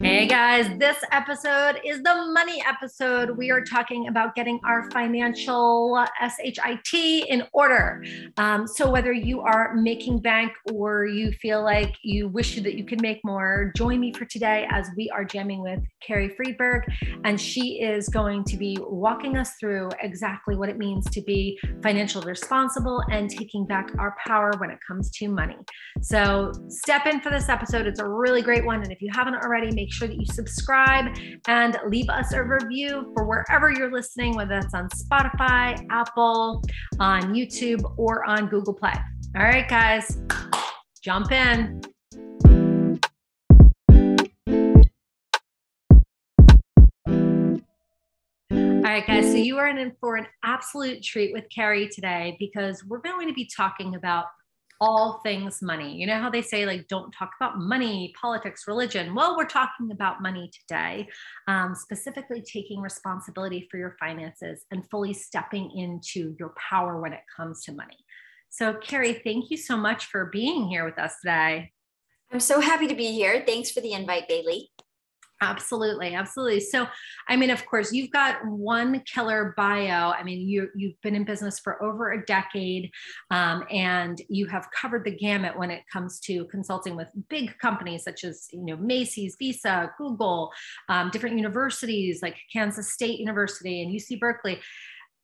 Hey guys, this episode is the money episode. We are talking about getting our financial SHIT in order. So, whether you are making bank or you feel like you wish that you could make more, join me for today as we are jamming with Carrie Friedberg. And she is going to be walking us through exactly what it means to be financially responsible and taking back our power when it comes to money. So, step in for this episode. It's a really great one. And if you haven't already, make sure that you subscribe and leave us a review for wherever you're listening, whether that's on Spotify, Apple, on YouTube, or on Google Play. All right, guys, jump in. All right, guys, so you are in for an absolute treat with Carrie today because we're going to be talking about all things money. You know how they say, like, don't talk about money, politics, religion. Well, we're talking about money today, specifically taking responsibility for your finances and fully stepping into your power when it comes to money. So, Carrie, thank you so much for being here with us today. I'm so happy to be here. Thanks for the invite, Bailey. Absolutely, absolutely. So, I mean, of course, you've got one killer bio. I mean, you've been in business for over a decade, and you have covered the gamut when it comes to consulting with big companies such as Macy's, Visa, Google, different universities like Kansas State University and UC Berkeley.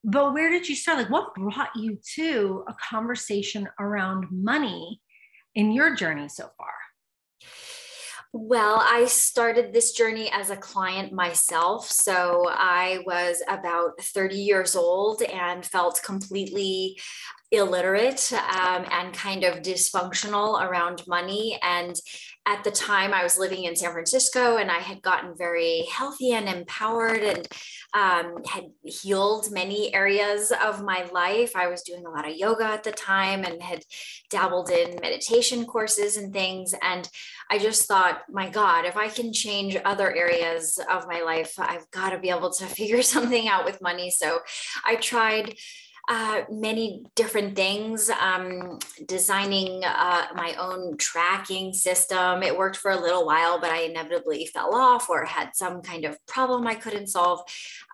But where did you start? Like, what brought you to a conversation around money in your journey so far? Well, I started this journey as a client myself. So I was about 30 years old and felt completely illiterate and kind of dysfunctional around money. And at the time, I was living in San Francisco and I had gotten very healthy and empowered and had healed many areas of my life. I was doing a lot of yoga at the time and had dabbled in meditation courses and things. And I just thought, my God, if I can change other areas of my life, I've got to be able to figure something out with money. So I tried many different things, designing my own tracking system. It worked for a little while, but I inevitably fell off or had some kind of problem I couldn't solve.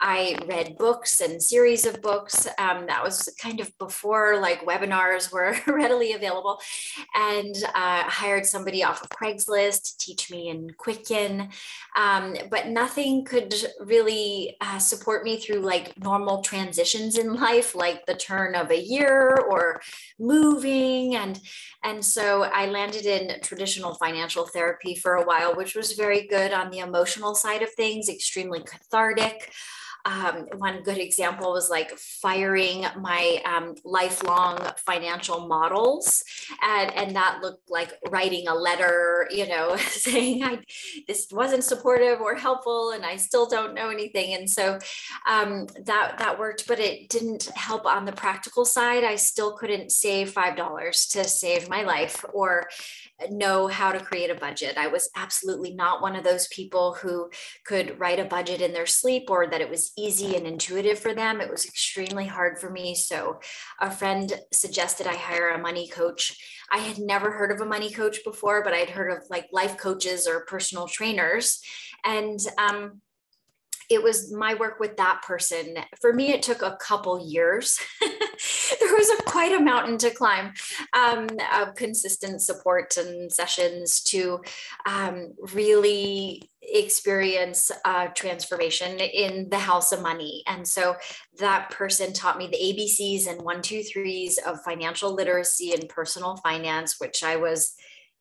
I read books and series of books. That was kind of before like webinars were readily available, and hired somebody off of Craigslist to teach me in Quicken. But nothing could really support me through like normal transitions in life, like the turn of a year or moving. And so I landed in traditional financial therapy for a while, which was very good on the emotional side of things, extremely cathartic. One good example was like firing my lifelong financial models. And that looked like writing a letter, saying this wasn't supportive or helpful and I still don't know anything. And so that worked, but it didn't help on the practical side. I still couldn't save $5 to save my life or know how to create a budget. I was absolutely not one of those people who could write a budget in their sleep or that it was easy and intuitive for them. It was extremely hard for me. So a friend suggested I hire a money coach. I had never heard of a money coach before, but I'd heard of like life coaches or personal trainers. And it was my work with that person. For me, it took a couple years. There was quite a mountain to climb of consistent support and sessions to really experience transformation in the house of money. And so that person taught me the ABCs and 1, 2, 3s of financial literacy and personal finance, which I was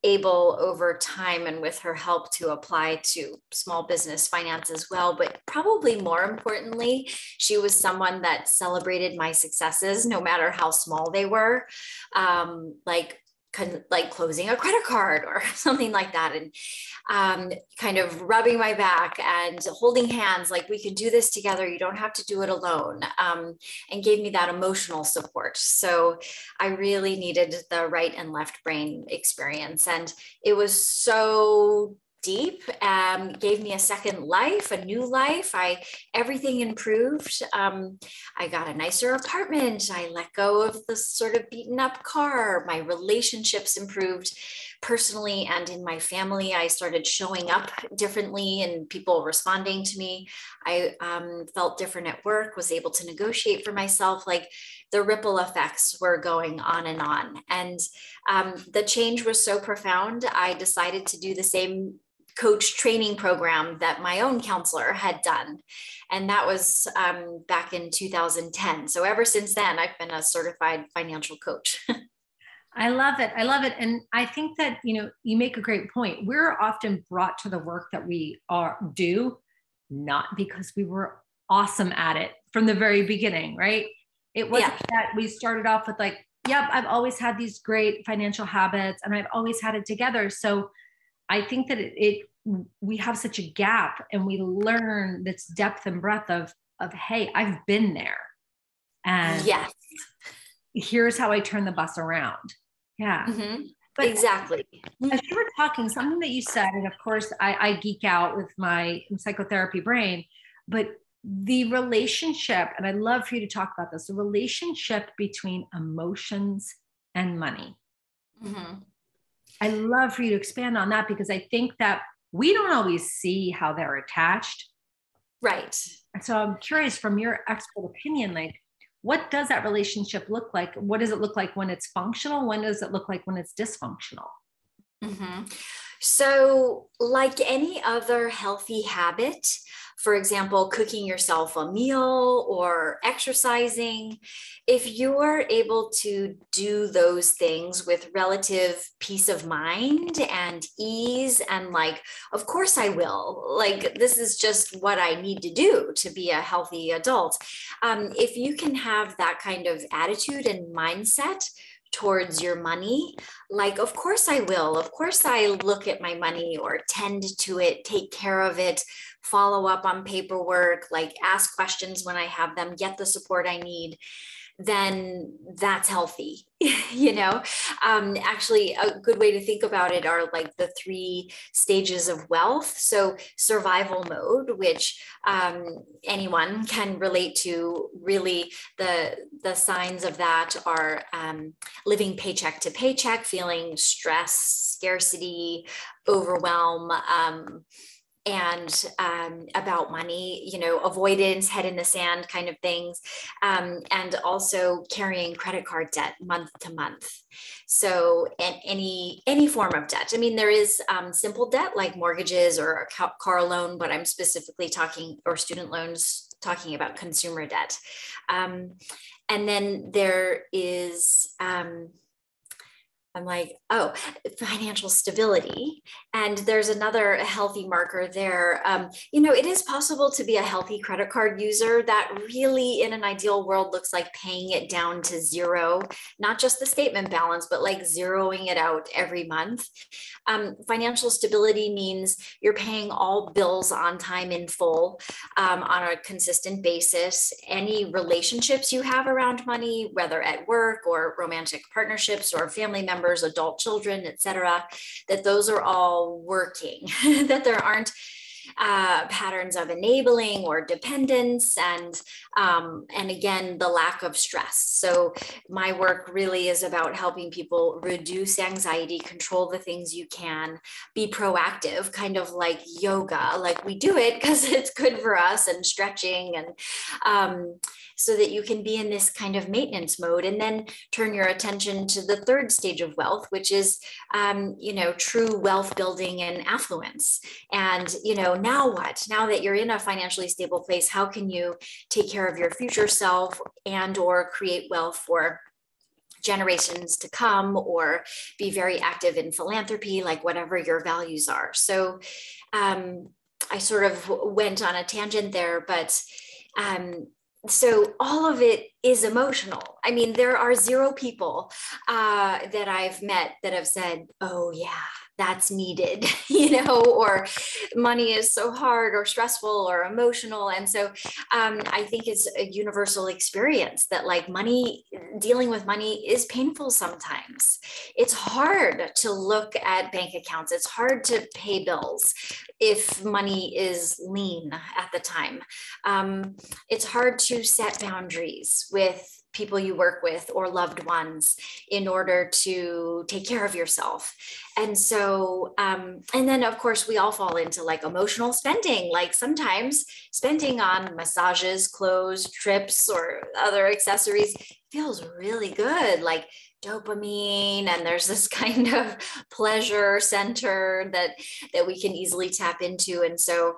able over time and with her help to apply to small business finance as well. But probably more importantly, she was someone that celebrated my successes, no matter how small they were, like closing a credit card or something like that, and kind of rubbing my back and holding hands, like we can do this together. You don't have to do it alone, and gave me that emotional support. So I really needed the right and left brain experience. And it was so deep, gave me a second life, a new life. Everything improved. I got a nicer apartment. I let go of the sort of beaten up car. My relationships improved. personally and in my family. I started showing up differently and people responding to me. I felt different at work, was able to negotiate for myself. Like the ripple effects were going on. And the change was so profound, I decided to do the same coach training program that my own counselor had done. And that was back in 2010. So ever since then, I've been a certified financial coach. I love it. I love it. And I think that, you make a great point. We're often brought to the work that we do, not because we were awesome at it from the very beginning, right? It wasn't that we started off with like, yep, I've always had these great financial habits and I've always had it together. So I think that we have such a gap and we learn this depth and breadth of, hey, I've been there. And yes, here's how I turn the bus around. Yeah. Mm-hmm. But exactly. As you were talking, something that you said, and of course I geek out with my psychotherapy brain, but the relationship, and I'd love for you to talk about this, the relationship between emotions and money. Mm-hmm. I'd love for you to expand on that because I think that we don't always see how they're attached. Right. And so I'm curious from your expert opinion, like, what does that relationship look like? What does it look like when it's functional? When does it look like when it's dysfunctional? Mm-hmm. So, like any other healthy habit, for example, cooking yourself a meal or exercising, if you are able to do those things with relative peace of mind and ease, and like, of course I will, like, this is just what I need to do to be a healthy adult. If you can have that kind of attitude and mindset towards your money, like, of course I will. Of course I look at my money or tend to it, take care of it, follow up on paperwork, like ask questions when I have them, get the support I need, then that's healthy. Actually, a good way to think about it are like the 3 stages of wealth. So survival mode, which anyone can relate to. Really, the signs of that are living paycheck to paycheck, feeling stress, scarcity, overwhelm, and about money, avoidance, head in the sand kind of things, and also carrying credit card debt month to month. So, and any form of debt. I mean, there is simple debt like mortgages or a car loan, but I'm specifically talking, or student loans, talking about consumer debt. And then there is I'm like, oh, financial stability. And there's another healthy marker there. It is possible to be a healthy credit card user that really, in an ideal world, looks like paying it down to zero, not just the statement balance, but like zeroing it out every month. Financial stability means you're paying all bills on time in full, on a consistent basis. Any relationships you have around money, whether at work or romantic partnerships or family members, adult children, etc., that those are all working, that there aren't patterns of enabling or dependence, and again, the lack of stress. So my work really is about helping people reduce anxiety, control the things you can, be proactive, kind of like yoga, like we do it because it's good for us, and stretching, and so that you can be in this kind of maintenance mode, and then turn your attention to the 3rd stage of wealth, which is, true wealth building and affluence. And, now what? Now that you're in a financially stable place, how can you take care of your future self and or create wealth for generations to come, or be very active in philanthropy, like whatever your values are. So I sort of went on a tangent there, but so all of it is emotional. I mean, there are 0 people that I've met that have said, oh yeah, that's needed, or money is so hard or stressful or emotional. And so I think it's a universal experience that like dealing with money is painful sometimes. It's hard to look at bank accounts. It's hard to pay bills if money is lean at the time. It's hard to set boundaries with people you work with or loved ones in order to take care of yourself. And so, and then of course, we all fall into like emotional spending, like sometimes spending on massages, clothes, trips, or other accessories feels really good, like dopamine, and there's this kind of pleasure center that we can easily tap into. And so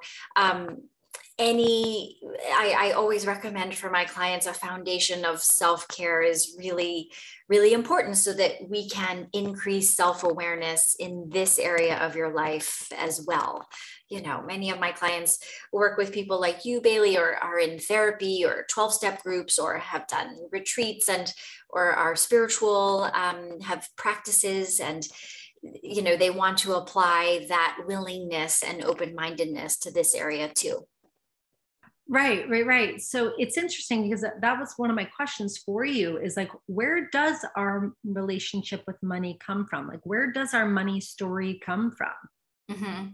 I always recommend for my clients a foundation of self-care is really, really important so that we can increase self-awareness in this area of your life as well. You know, many of my clients work with people like you, Bailey, or are in therapy or 12-step groups or have done retreats and or are spiritual, have practices, and you know, they want to apply that willingness and open-mindedness to this area too. Right. So it's interesting because that was one of my questions for you is like, where does our relationship with money come from? Like, where does our money story come from? Mm-hmm.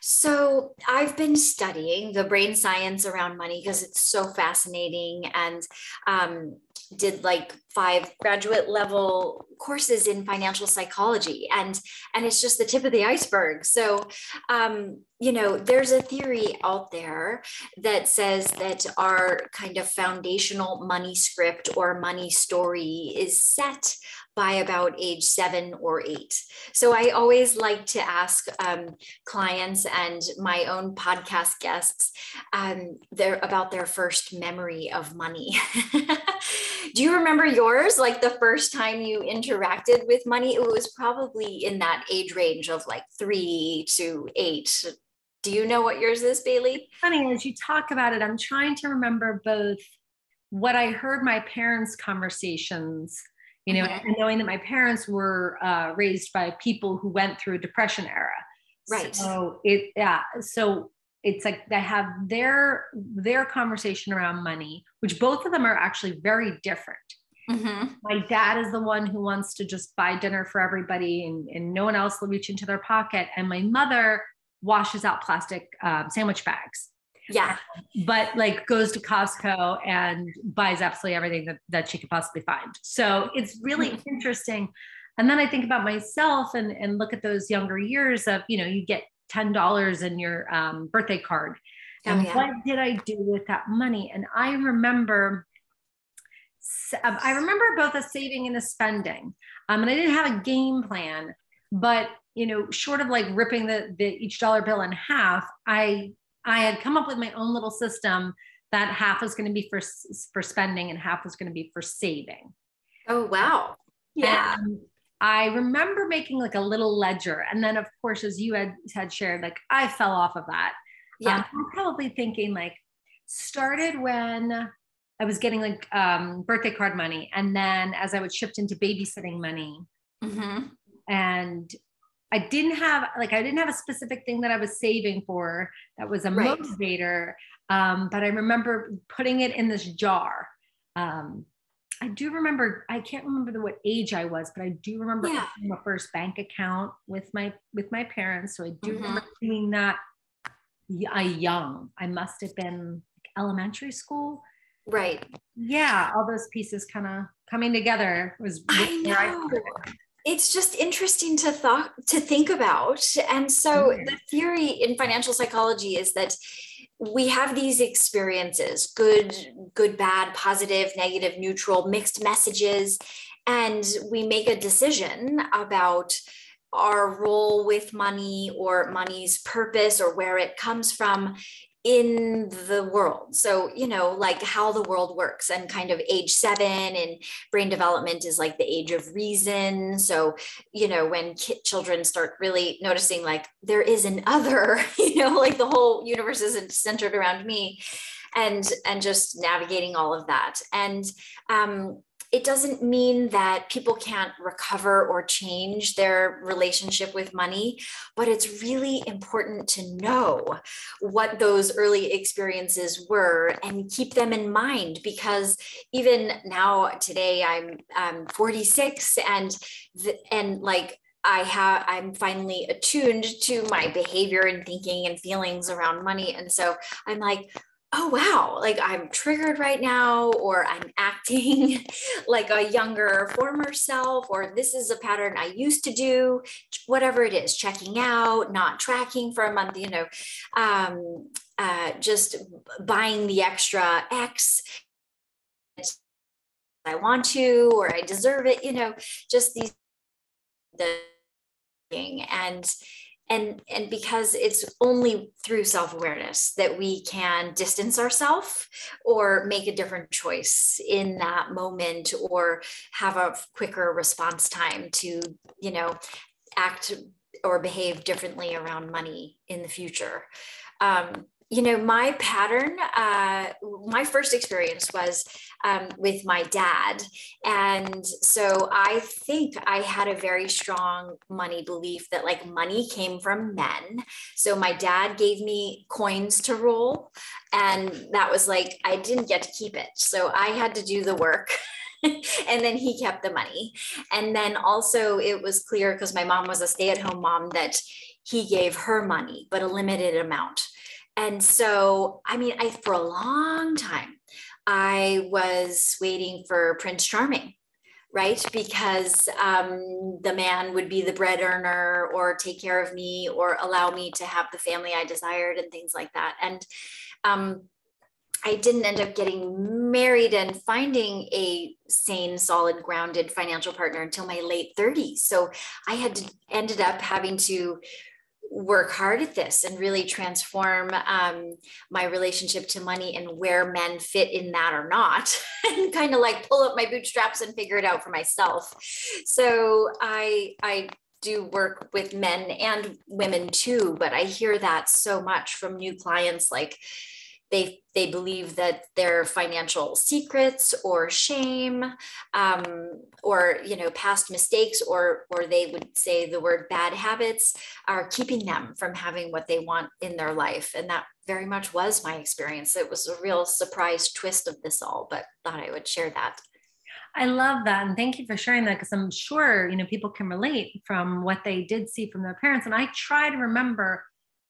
So I've been studying the brain science around money because it's so fascinating, and did like 5 graduate level courses in financial psychology, and it's just the tip of the iceberg. So you know, there's a theory out there that says that our kind of foundational money script or money story is set by about age 7 or 8. So I always like to ask clients and my own podcast guests about their first memory of money. Do you remember yours? Like the first time you interacted with money? It was probably in that age range of like 3 to 8. Do you know what yours is, Bailey? Funny, as you talk about it, I'm trying to remember both what I heard my parents' conversations, you know, and knowing that my parents were raised by people who went through a depression era. Right. So so it's like they have their conversation around money, which both of them are actually very different. Mm-hmm. My dad is the one who wants to just buy dinner for everybody and no one else will reach into their pocket. And my mother washes out plastic sandwich bags. Yeah. But like goes to Costco and buys absolutely everything that she could possibly find. So it's really interesting. And then I think about myself and look at those younger years of, you know, you get $10 in your birthday card. And what did I do with that money? And I remember both a saving and a spending. And I didn't have a game plan, but you know, short of like ripping the each dollar bill in half, I had come up with my own little system that half was going to be for spending and half was going to be for saving. Oh, wow. Yeah. And I remember making like a little ledger. And then of course, as you had shared, like I fell off of that. Yeah. I'm probably thinking like started when I was getting like birthday card money. And then as I would shift into babysitting money, mm-hmm. and I didn't have a specific thing that I was saving for that was a motivator. But I remember putting it in this jar. I do remember, I can't remember what age I was, but I do remember opening my first bank account with my parents. So I do remember doing that young. I must have been elementary school. Right. Yeah. All those pieces kind of coming together was I know. It's just interesting to think about. And so the theory in financial psychology is that we have these experiences, good, bad, positive, negative, neutral, mixed messages, and we make a decision about our role with money or money's purpose or where it comes from in the world. So, you know, like how the world works, and kind of age 7 and brain development is like the age of reason. So, you know, when children start really noticing like there is an other, you know, like the whole universe isn't centered around me, and just navigating all of that. And it doesn't mean that people can't recover or change their relationship with money, but it's really important to know what those early experiences were and keep them in mind, because even now today I'm 46 and like I'm finally attuned to my behavior and thinking and feelings around money. And so I'm like, oh, wow, like I'm triggered right now, or I'm acting like a younger former self, or this is a pattern I used to do, whatever it is, checking out, not tracking for a month, just buying the extra X I want to, or I deserve it, just these the and and because it's only through self-awareness that we can distance ourselves or make a different choice in that moment, or have a quicker response time to act or behave differently around money in the future. My pattern, my first experience was with my dad. And so I think I had a very strong money belief that like money came from men. So my dad gave me coins to roll, and that was like, I didn't get to keep it. So I had to do the work. And then he kept the money. And then also it was clear, because my mom was a stay-at-home mom, that he gave her money, but a limited amount. And so, for a long time, I was waiting for Prince Charming, right? Because the man would be the bread earner, or take care of me, or allow me to have the family I desired, and things like that. And I didn't end up getting married and finding a sane, solid, grounded financial partner until my late 30s. So I ended up having to work hard at this and really transform my relationship to money, and where men fit in that or not, and kind of like pull up my bootstraps and figure it out for myself. So I do work with men and women too, but I hear that so much from new clients, like they believe that their financial secrets or shame, or past mistakes, or they would say the word bad habits, are keeping them from having what they want in their life. And that very much was my experience. It was a real surprise twist of this all, but thought I would share that. I love that. And thank you for sharing that, because I'm sure, people can relate from what they did see from their parents. And I try to remember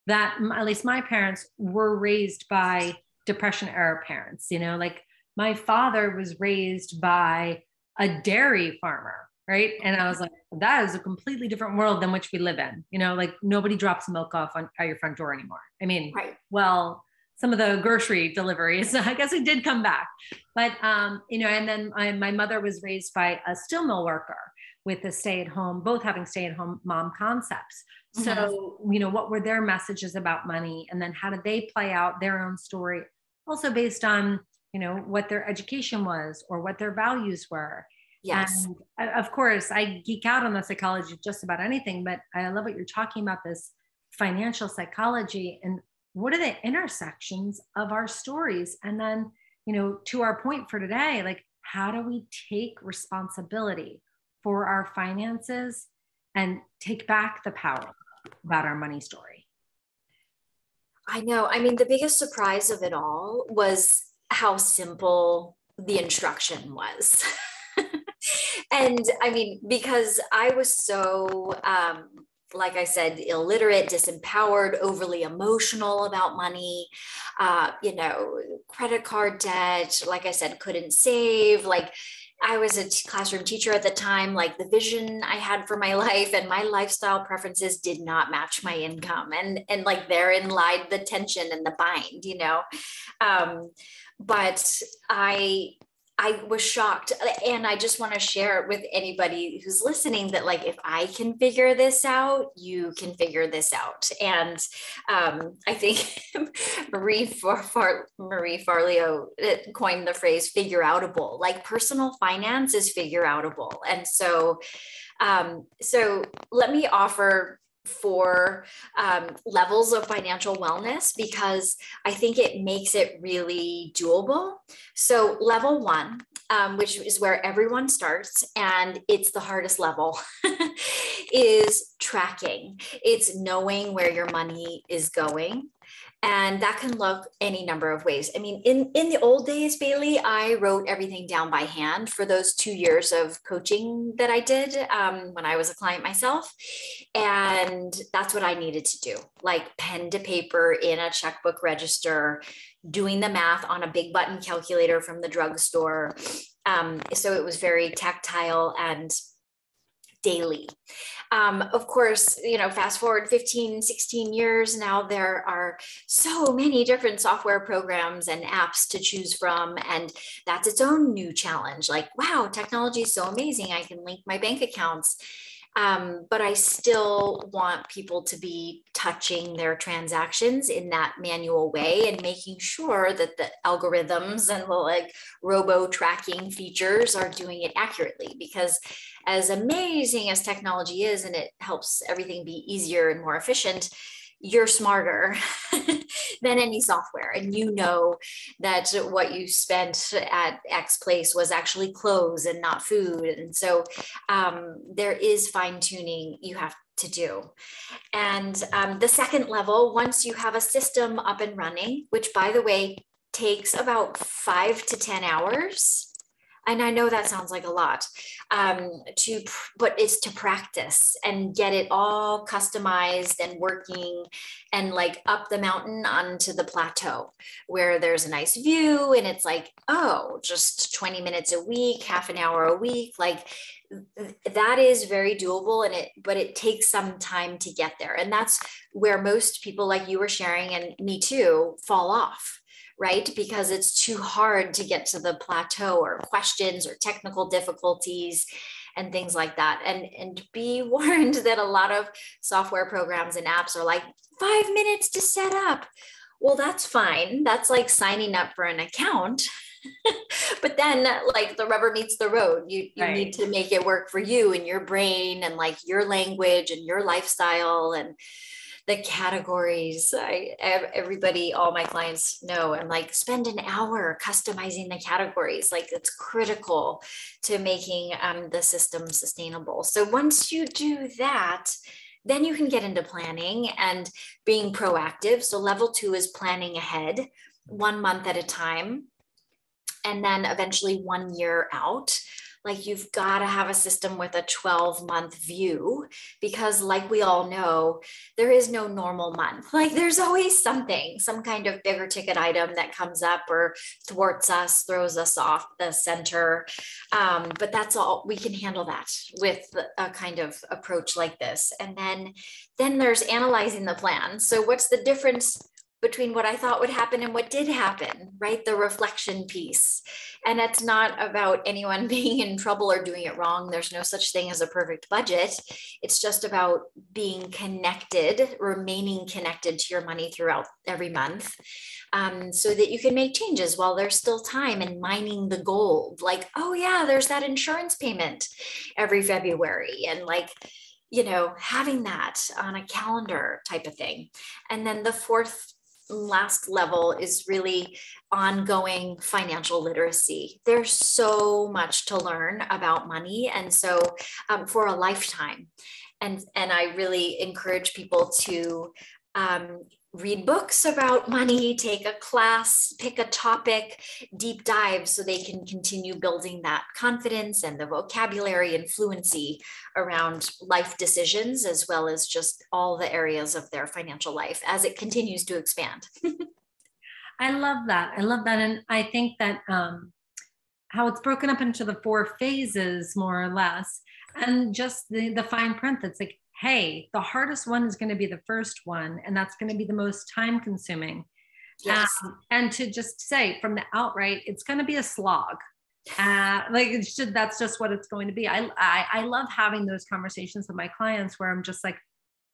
that at least my parents were raised by Depression era parents. Like my father was raised by a dairy farmer, right? And I was like, that is a completely different world than which we live in. Like nobody drops milk off at your front door anymore. Right. Well, some of the grocery deliveries, I guess it did come back. But, and then my mother was raised by a steel mill worker with a stay-at-home, both having stay-at-home mom concepts. So, what were their messages about money? And then how did they play out their own story? Also based on, what their education was or what their values were. Yes. And of course, I geek out on the psychology of just about anything, but I love what you're talking about, this financial psychology, and what are the intersections of our stories? And then, to our point for today, like, how do we take responsibility for our finances and take back the power about our money story? I know. The biggest surprise of it all was how simple the instruction was. And because I was so, like I said, illiterate, disempowered, overly emotional about money, credit card debt, like I said, couldn't save, like I was a classroom teacher at the time, like the vision I had for my life and my lifestyle preferences did not match my income. And like therein lied the tension and the bind, but I was shocked. And I just want to share with anybody who's listening that, like, if I can figure this out, you can figure this out. And I think Marie Forleo coined the phrase figure outable, like personal finance is figure outable. And so, so let me offer 4 levels of financial wellness, because I think it makes it really doable. So level 1, which is where everyone starts, and it's the hardest level, is tracking. It's knowing where your money is going. And that can look any number of ways. I mean, in the old days, Bailey, I wrote everything down by hand for those 2 years of coaching that I did when I was a client myself. And that's what I needed to do, like pen to paper in a checkbook register, doing the math on a big button calculator from the drugstore. So it was very tactile and daily. Of course, fast forward 15, 16 years now, there are so many different software programs and apps to choose from. And that's its own new challenge. Like, wow, technology is so amazing. I can link my bank accounts. But I still want people to be touching their transactions in that manual way and making sure that the algorithms and the robo tracking features are doing it accurately, because as amazing as technology is, and it helps everything be easier and more efficient, you're smarter than any software. And you know that what you spent at X place was actually clothes and not food. And so there is fine tuning you have to do. And the second level, once you have a system up and running, which by the way, takes about 5 to 10 hours. And I know that sounds like a lot, but it's to practice and get it all customized and working, and up the mountain onto the plateau where there's a nice view and it's just 20 minutes a week, half an hour a week. That is very doable, but it takes some time to get there. And that's where most people, like you were sharing, and me too, fall off. Right? Because it's too hard to get to the plateau, or questions or technical difficulties and things like that. And be warned that a lot of software programs and apps are 5 minutes to set up. Well, that's fine. That's like signing up for an account. But then the rubber meets the road. You right. need to make it work for you and your brain and your language and your lifestyle and the categories. Everybody, all my clients know, I'm spend an hour customizing the categories. It's critical to making the system sustainable. So once you do that, then you can get into planning and being proactive. So level 2 is planning ahead, 1 month at a time, and then eventually 1 year out. You've got to have a system with a 12-month view, because we all know, there is no normal month. There's always something, some kind of bigger ticket item that comes up or thwarts us, throws us off the center. But that's all, we can handle that with a kind of approach like this. And then there's analyzing the plan. So what's the difference between what I thought would happen and what did happen, right? The reflection piece. And it's not about anyone being in trouble or doing it wrong. There's no such thing as a perfect budget. It's just about being connected, remaining connected to your money throughout every month, so that you can make changes while there's still time, and mining the gold. Oh yeah, there's that insurance payment every February, and having that on a calendar type of thing. And then the fourth last level is really ongoing financial literacy. There's so much to learn about money, and so for a lifetime. And I really encourage people to read books about money, take a class, pick a topic, deep dive, so they can continue building that confidence and the vocabulary and fluency around life decisions, as well as just all the areas of their financial life as it continues to expand. I love that. I love that. And I think that how it's broken up into the 4 phases, more or less, and just the fine print that's hey, the hardest one is going to be the first one, and that's going to be the most time consuming. Yes. And to just say from the outright, it's going to be a slog. That's just what it's going to be. I love having those conversations with my clients where I'm just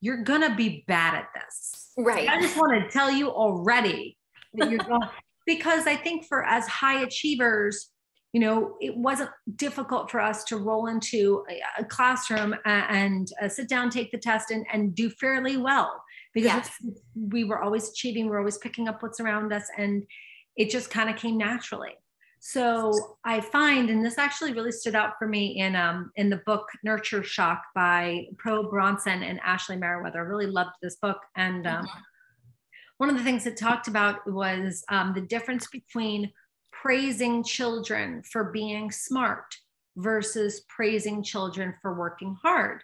you're going to be bad at this. Right. I just want to tell you already that you're going, because I think for as high achievers, it wasn't difficult for us to roll into a classroom and sit down, take the test, and do fairly well, because yes. we were always achieving, we were always picking up what's around us, and it just kind of came naturally. So I find, and this actually really stood out for me in the book Nurture Shock by Pro Bronson and Ashley Merriweather. I really loved this book. And one of the things it talked about was the difference between praising children for being smart versus praising children for working hard.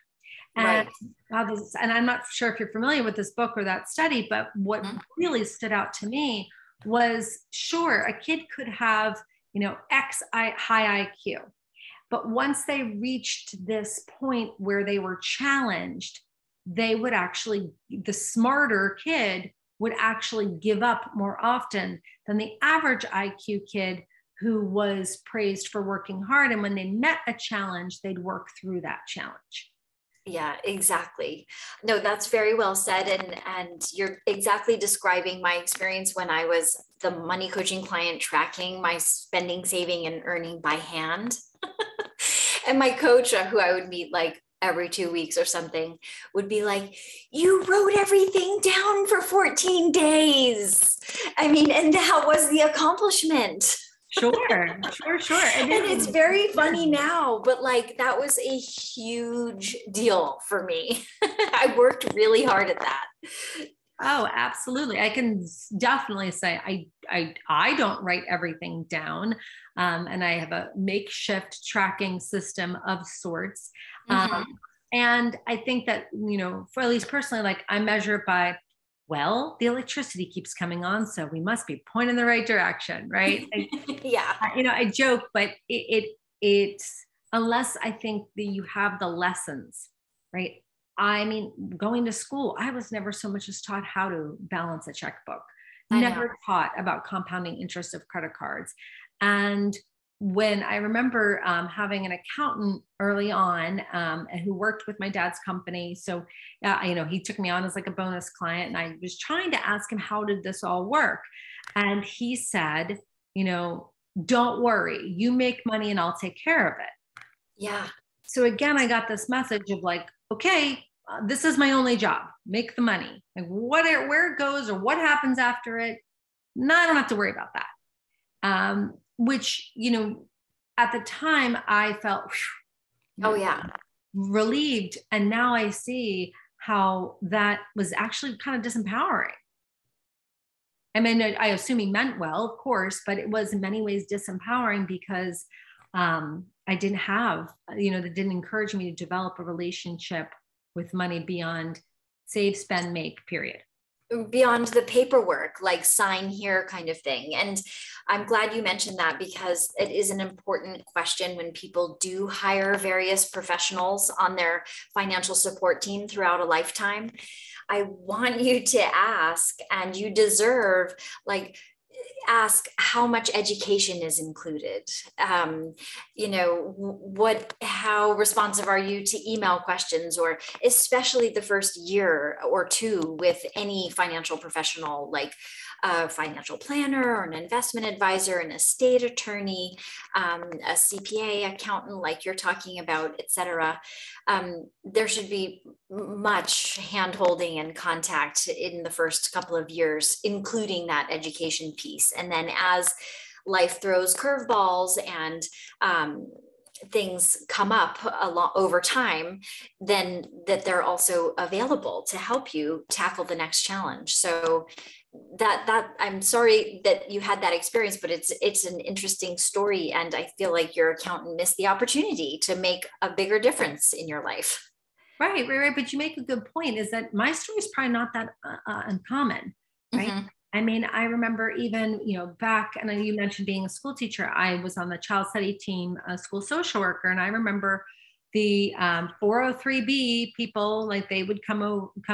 And, Right. and I'm not sure if you're familiar with this book or that study, but what really stood out to me was, sure, a kid could have, high IQ, but once they reached this point where they were challenged, they would actually, the smarter kid would actually give up more often than the average IQ kid who was praised for working hard. And when they met a challenge, they'd work through that challenge. Yeah, exactly. No, that's very well said. And you're exactly describing my experience when I was the money coaching client tracking my spending, saving, and earning by hand. And my coach, who I would meet like every 2 weeks or something, would be like, you wrote everything down for 14 days. I mean, and that was the accomplishment. Sure. And it's very funny now, but like that was a huge deal for me. I worked really hard at that. Oh, absolutely. I can definitely say I don't write everything down. And I have a makeshift tracking system of sorts. And I think that, for at least personally, like I measure it by, well, the electricity keeps coming on, so we must be pointing in the right direction, right? Yeah. I joke, but it's unless I think that you have the lessons, right? I mean, going to school, I was never so much as taught how to balance a checkbook, never taught about compounding interest of credit cards. And when I remember having an accountant early on who worked with my dad's company. So, he took me on as like a bonus client, and I was trying to ask him, how did this all work? And he said, don't worry, you make money and I'll take care of it. Yeah. So again, I got this message of like, okay, this is my only job, make the money. Like where it goes or what happens after it, no, I don't have to worry about that. Which, at the time I felt, relieved. And now I see how that was actually kind of disempowering. I mean, I assume he meant well, of course, but it was in many ways disempowering because I didn't have, that didn't encourage me to develop a relationship with money beyond save, spend, make, period. Beyond the paperwork, like sign here kind of thing. And I'm glad you mentioned that because it is an important question when people do hire various professionals on their financial support team throughout a lifetime. I want you to ask, and you deserve, ask how much education is included. How responsive are you to email questions, or especially the first year or two with any financial professional, like a financial planner or an investment advisor, an estate attorney, a CPA, accountant, like you're talking about, etc. There should be much hand-holding and contact in the first couple of years, including that education piece. And then as life throws curveballs and things come up a lot over time, then that they're also available to help you tackle the next challenge. So that I'm sorry that you had that experience, but it's an interesting story. And I feel like your accountant missed the opportunity to make a bigger difference in your life. Right. But you make a good point, is that my story is probably not that uncommon, right? I mean, I remember even, back, and you mentioned being a school teacher, I was on the child study team, a school social worker. And I remember the 403B people, like they would come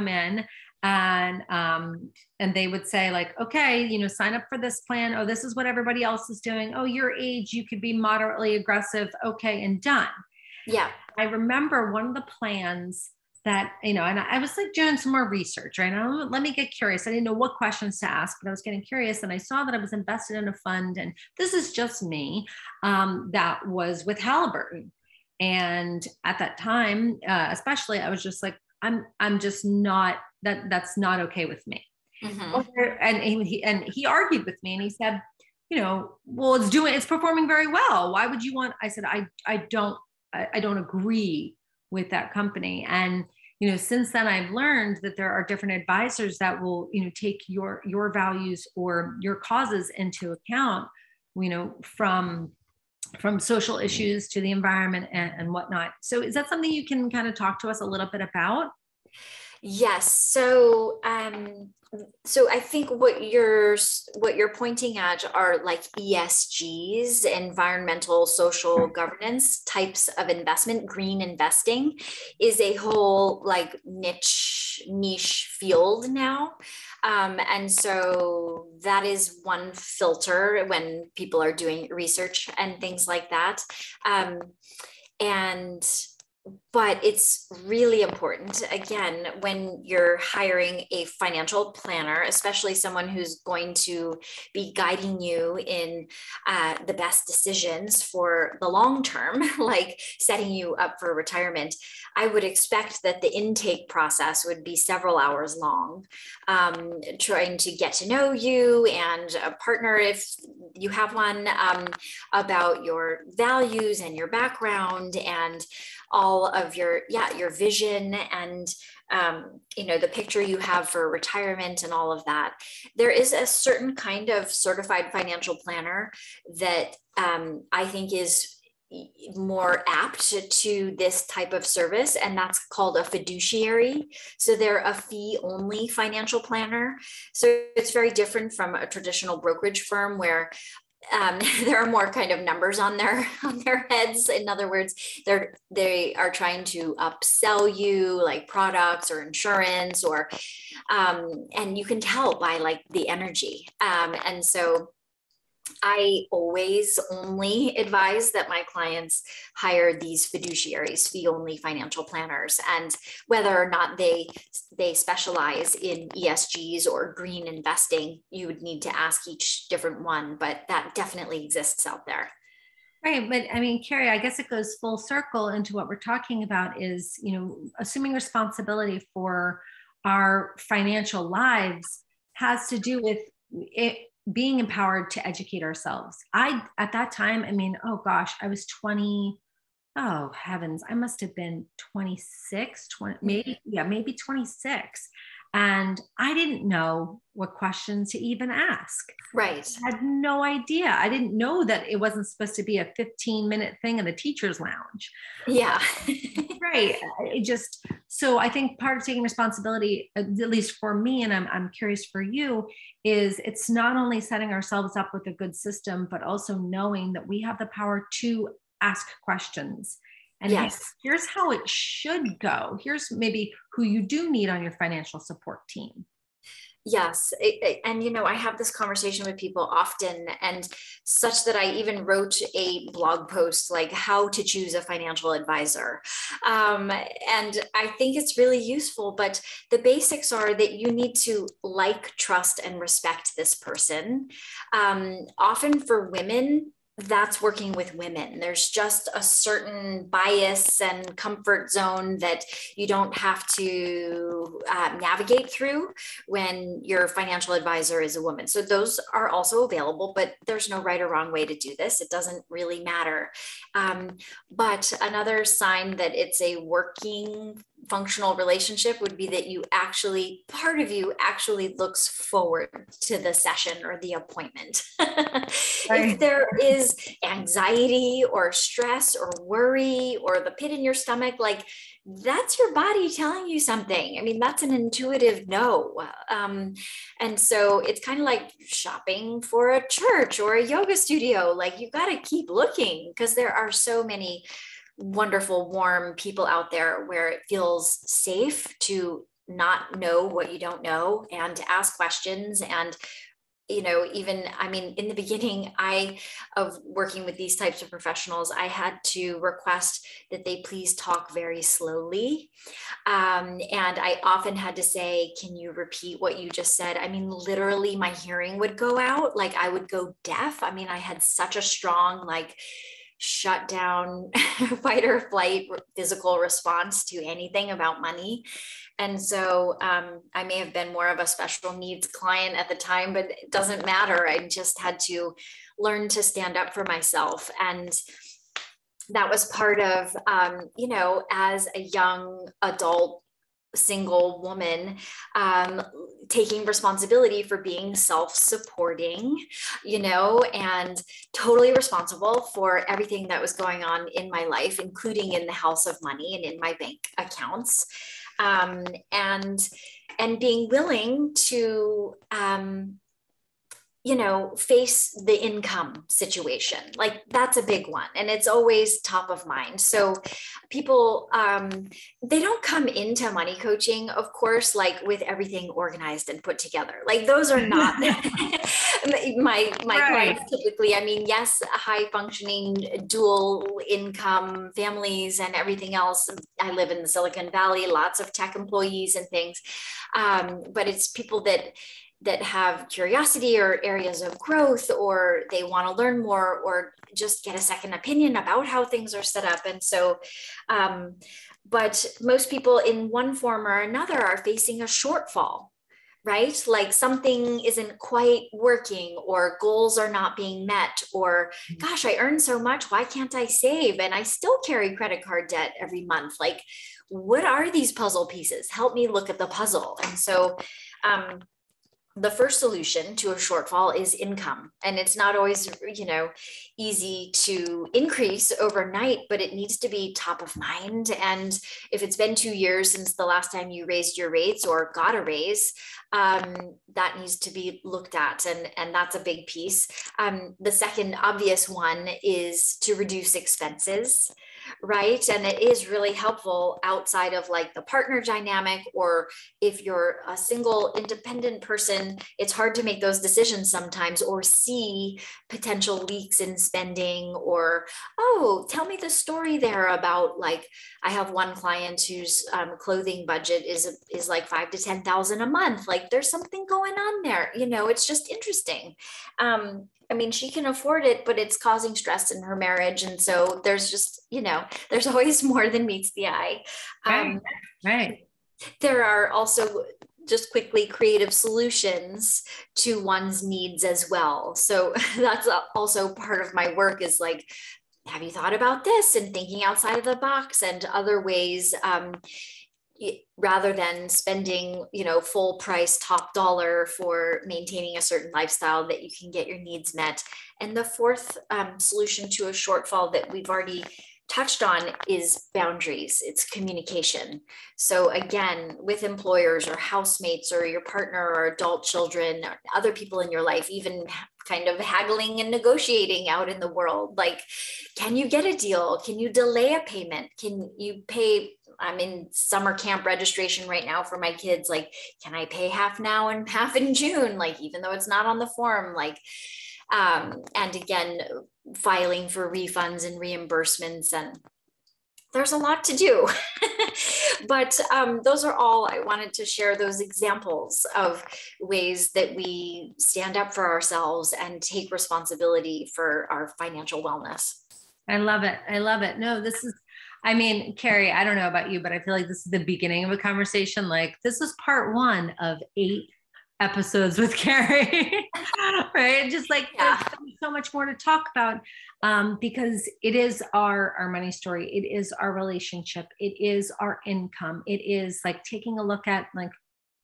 in and they would say like, okay, sign up for this plan. Oh, this is what everybody else is doing. Oh, your age, you could be moderately aggressive. Okay. And done. Yeah. I remember one of the plans that, and I was like doing some more research, right? Now, let me get curious. I didn't know what questions to ask, but I was getting curious. And I saw that I was invested in a fund, and this is just me, that was with Halliburton. And at that time, especially, I was just like, I'm just not, that's not okay with me. And he argued with me, and he said, well, it's performing very well. Why would you want? I said, I don't agree with that company. And since then I've learned that there are different advisors that will, take your values or your causes into account, from social issues to the environment and whatnot. So is that something you can kind of talk to us a little bit about? Yes. So I think what you're pointing at are like ESGs, environmental social governance types of investment. Green investing is a whole like niche field now. And so that is one filter when people are doing research and things like that. And but it's really important, again, when you're hiring a financial planner, especially someone who's going to be guiding you in the best decisions for the long term, like setting you up for retirement. I would expect that the intake process would be several hours long, trying to get to know you and a partner, if you have one, about your values and your background and all of your vision and the picture you have for retirement and all of that. There is a certain kind of certified financial planner that I think is more apt to this type of service, and that's called a fiduciary. So they're a fee only financial planner. So it's very different from a traditional brokerage firm where there are more kind of numbers on their heads. In other words, they are trying to upsell you like products or insurance or and you can tell by like the energy. And so I always only advise that my clients hire these fiduciaries, fee only financial planners, and whether or not they specialize in ESGs or green investing, you would need to ask each different one, but that definitely exists out there. Right. But I mean, Carrie, I guess it goes full circle into what we're talking about is, assuming responsibility for our financial lives has to do with it being empowered to educate ourselves. At that time, I mean, oh gosh, I was 20. Oh heavens, I must have been 26, 20, maybe 26. And I didn't know what questions to even ask. Right. I had no idea. I didn't know that it wasn't supposed to be a 15-minute thing in the teacher's lounge. Yeah. Right. So I think part of taking responsibility, at least for me, and I'm curious for you, is it's not only setting ourselves up with a good system, but also knowing that we have the power to ask questions. And yes, here's how it should go. Here's maybe who you do need on your financial support team. Yes. And I have this conversation with people often, and such that I even wrote a blog post like how to choose a financial advisor. And I think it's really useful, but the basics are that you need to like, trust, and respect this person. Often for women, that's working with women. There's just a certain bias and comfort zone that you don't have to navigate through when your financial advisor is a woman. So those are also available, but there's no right or wrong way to do this. It doesn't really matter. But another sign that it's a working functional relationship would be that part of you actually looks forward to the session or the appointment. Right. If there is anxiety or stress or worry or the pit in your stomach, like that's your body telling you something. I mean, that's an intuitive no. And so it's kind of like shopping for a church or a yoga studio. Like you got to keep looking because there are so many wonderful, warm people out there where it feels safe to not know what you don't know and to ask questions. And even, I mean, in the beginning of working with these types of professionals, I had to request that they please talk very slowly. And I often had to say, can you repeat what you just said? I mean, literally my hearing would go out, like I would go deaf. I mean, I had such a strong, like, shut down fight or flight physical response to anything about money. And so I may have been more of a special needs client at the time, but it doesn't matter. I just had to learn to stand up for myself. And that was part of, as a young adult single woman, taking responsibility for being self-supporting, and totally responsible for everything that was going on in my life, including in the house of money and in my bank accounts. And being willing to, face the income situation. Like that's a big one. And it's always top of mind. So people, they don't come into money coaching, of course, like with everything organized and put together. Like those are not my clients typically. I mean, yes, high functioning dual income families and everything else. I live in the Silicon Valley, lots of tech employees and things. But it's people that have curiosity or areas of growth, or they want to learn more, or just get a second opinion about how things are set up. And so, but most people in one form or another are facing a shortfall, right? Like something isn't quite working, or goals are not being met, or gosh, I earn so much, why can't I save? And I still carry credit card debt every month. Like, what are these puzzle pieces? Help me look at the puzzle. And so, the first solution to a shortfall is income. And it's not always, easy to increase overnight, but it needs to be top of mind. And if it's been 2 years since the last time you raised your rates or got a raise, that needs to be looked at. And that's a big piece. The second obvious one is to reduce expenses. Right. And it is really helpful outside of like the partner dynamic, or if you're a single independent person, it's hard to make those decisions sometimes, or see potential leaks in spending, or, oh, tell me the story there about, like, I have one client whose clothing budget is like 5,000 to 10,000 a month. Like there's something going on there. It's just interesting. I mean, she can afford it, but it's causing stress in her marriage. And so there's just, there's always more than meets the eye. Right. There are also, just quickly, creative solutions to one's needs as well. So that's also part of my work, is like, have you thought about this, and thinking outside of the box and other ways, rather than spending, full price, top dollar for maintaining a certain lifestyle, that you can get your needs met. And the fourth solution to a shortfall that we've already touched on is boundaries. It's communication. So again, with employers or housemates or your partner or adult children, or other people in your life, even kind of haggling and negotiating out in the world. Like, can you get a deal? Can you delay a payment? Can you pay? I'm in summer camp registration right now for my kids. Like, can I pay half now and half in June? Like, even though it's not on the form, like, and again, filing for refunds and reimbursements, and there's a lot to do. But those are all, I wanted to share those examples of ways that we stand up for ourselves and take responsibility for our financial wellness. I love it. I love it. No, I mean, Carrie, I don't know about you, but I feel like this is the beginning of a conversation. Like, this is part 1 of 8 episodes with Carrie, right? Just like, there's so much more to talk about, because it is our money story. It is our relationship. It is our income. It is like taking a look at, like,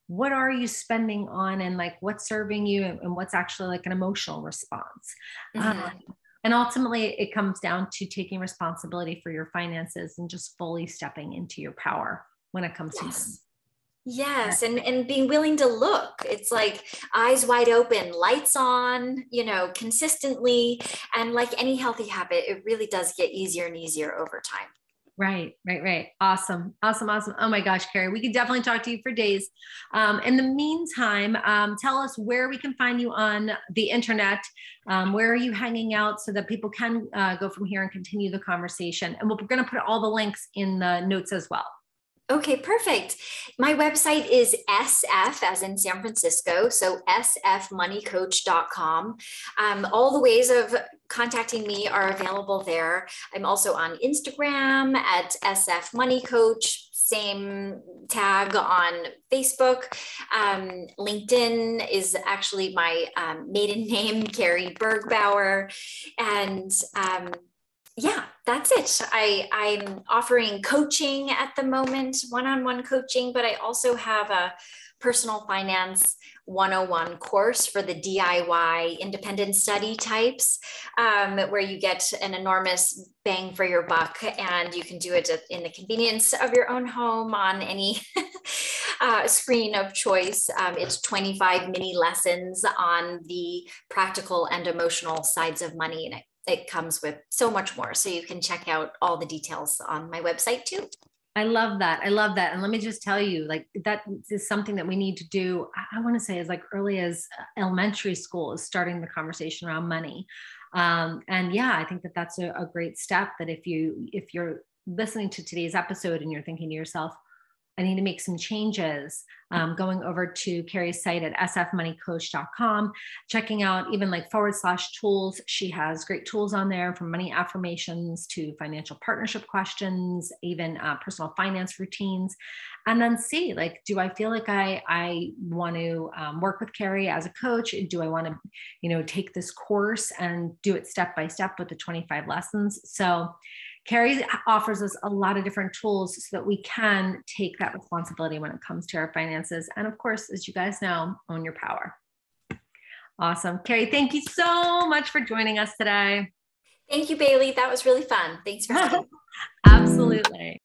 what are you spending on, and like what's serving you, and what's actually like an emotional response. Mm-hmm. And ultimately it comes down to taking responsibility for your finances and just fully stepping into your power when it comes to money. Yes. And being willing to look. It's like eyes wide open, lights on, consistently. And like any healthy habit, it really does get easier and easier over time. Right. Awesome. Oh my gosh, Carrie, we could definitely talk to you for days. In the meantime, tell us where we can find you on the internet. Where are you hanging out, so that people can go from here and continue the conversation? And we're going to put all the links in the notes as well. Okay, perfect. My website is SF, as in San Francisco, so sfmoneycoach.com. All the ways of contacting me are available there. I'm also on Instagram at SF Money Coach, same tag on Facebook. LinkedIn is actually my maiden name, Carrie Bergbauer. And Yeah, that's it. I'm offering coaching at the moment, one-on-one coaching, but I also have a personal finance 101 course for the DIY independent study types, where you get an enormous bang for your buck and you can do it in the convenience of your own home on any screen of choice. It's 25 mini lessons on the practical and emotional sides of money. And it comes with so much more. So you can check out all the details on my website too. I love that. I love that. And let me just tell you, like that is something that we need to do. I want to say as like early as elementary school is starting the conversation around money. And yeah, I think that that's a great step that if you're listening to today's episode and you're thinking to yourself, I need to make some changes. Going over to Carrie's site at sfmoneycoach.com, checking out even like /tools. She has great tools on there from money affirmations to financial partnership questions, even personal finance routines. And then see, like, do I feel like I want to work with Carrie as a coach? Do I want to, take this course and do it step by step with the 25 lessons? So Carrie offers us a lot of different tools so that we can take that responsibility when it comes to our finances. And of course, as you guys know, own your power. Awesome. Carrie, thank you so much for joining us today. Thank you, Bailey. That was really fun. Thanks for having me. Absolutely.